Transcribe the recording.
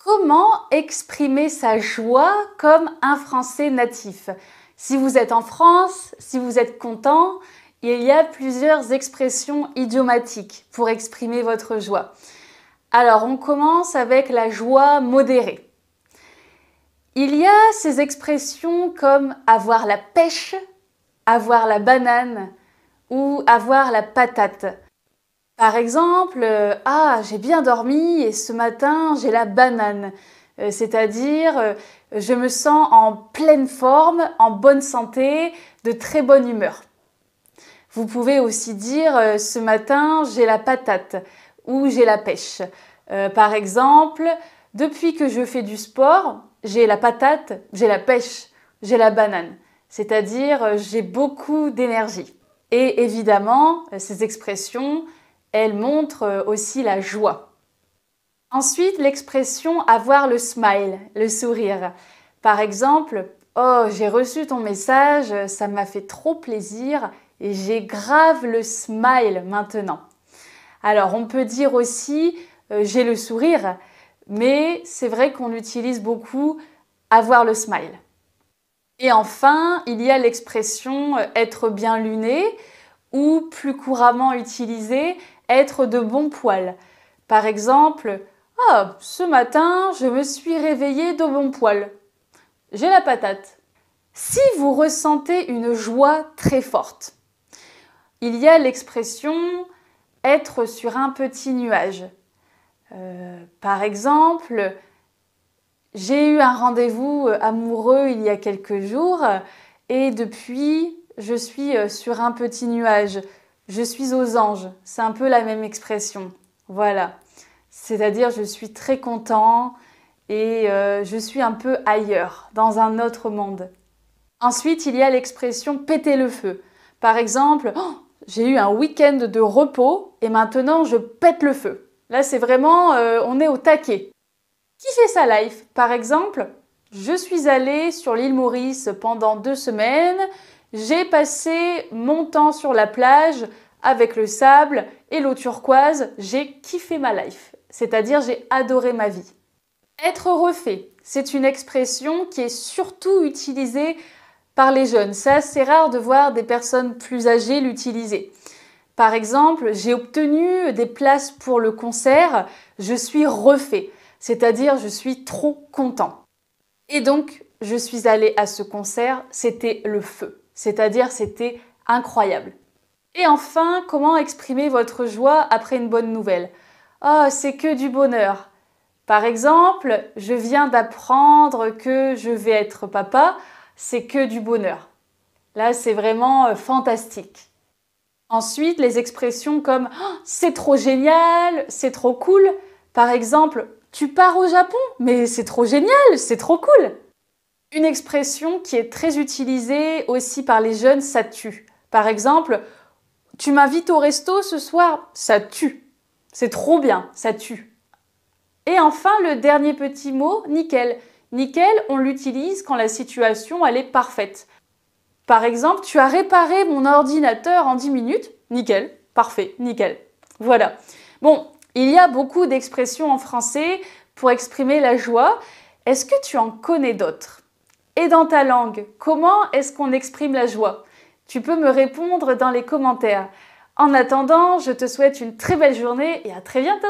Comment exprimer sa joie comme un Français natif? Si vous êtes en France, si vous êtes content, il y a plusieurs expressions idiomatiques pour exprimer votre joie. Alors, on commence avec la joie modérée. Il y a ces expressions comme avoir la pêche, avoir la banane ou avoir la patate. Par exemple, ah, j'ai bien dormi et ce matin, j'ai la banane. C'est-à-dire, je me sens en pleine forme, en bonne santé, de très bonne humeur. Vous pouvez aussi dire, ce matin, j'ai la patate ou j'ai la pêche. Par exemple, depuis que je fais du sport, j'ai la patate, j'ai la pêche, j'ai la banane. C'est-à-dire, j'ai beaucoup d'énergie. Et évidemment, ces expressions, elles montrent aussi la joie. Ensuite, l'expression avoir le smile, le sourire. Par exemple, oh, j'ai reçu ton message, ça m'a fait trop plaisir et j'ai grave le smile maintenant. Alors, on peut dire aussi j'ai le sourire, mais c'est vrai qu'on utilise beaucoup avoir le smile. Et enfin, il y a l'expression être bien luné ou plus couramment utilisée être de bon poil. Par exemple, ah, ce matin, je me suis réveillée de bon poil. J'ai la patate. Si vous ressentez une joie très forte, il y a l'expression être sur un petit nuage. Par exemple, j'ai eu un rendez-vous amoureux il y a quelques jours et depuis, je suis sur un petit nuage. Je suis aux anges. C'est un peu la même expression. Voilà. C'est-à-dire, je suis très content et je suis un peu ailleurs, dans un autre monde. Ensuite, il y a l'expression péter le feu. Par exemple, oh, j'ai eu un week-end de repos et maintenant je pète le feu. Là, c'est vraiment, on est au taquet. Qui fait sa life? Par exemple, je suis allée sur l'île Maurice pendant 2 semaines. J'ai passé mon temps sur la plage avec le sable et l'eau turquoise. J'ai kiffé ma life, c'est-à-dire j'ai adoré ma vie. Être refait, c'est une expression qui est surtout utilisée par les jeunes. C'est assez rare de voir des personnes plus âgées l'utiliser. Par exemple, j'ai obtenu des places pour le concert, je suis refait, c'est-à-dire je suis trop content. Et donc, je suis allée à ce concert, c'était le feu, c'est-à-dire c'était incroyable. Et enfin, comment exprimer votre joie après une bonne nouvelle? Oh, c'est que du bonheur. Par exemple, je viens d'apprendre que je vais être papa, c'est que du bonheur. Là, c'est vraiment fantastique. Ensuite, les expressions comme oh, c'est trop génial, c'est trop cool. Par exemple, tu pars au Japon, mais c'est trop génial, c'est trop cool. Une expression qui est très utilisée aussi par les jeunes, ça tue. Par exemple, tu m'invites au resto ce soir, ça tue. C'est trop bien, ça tue. Et enfin, le dernier petit mot, nickel. Nickel, on l'utilise quand la situation elle est parfaite. Par exemple, tu as réparé mon ordinateur en 10 minutes. Nickel, parfait, nickel. Voilà. Bon, il y a beaucoup d'expressions en français pour exprimer la joie. Est-ce que tu en connais d'autres? Et dans ta langue, comment est-ce qu'on exprime la joie? Tu peux me répondre dans les commentaires. En attendant, je te souhaite une très belle journée et à très bientôt!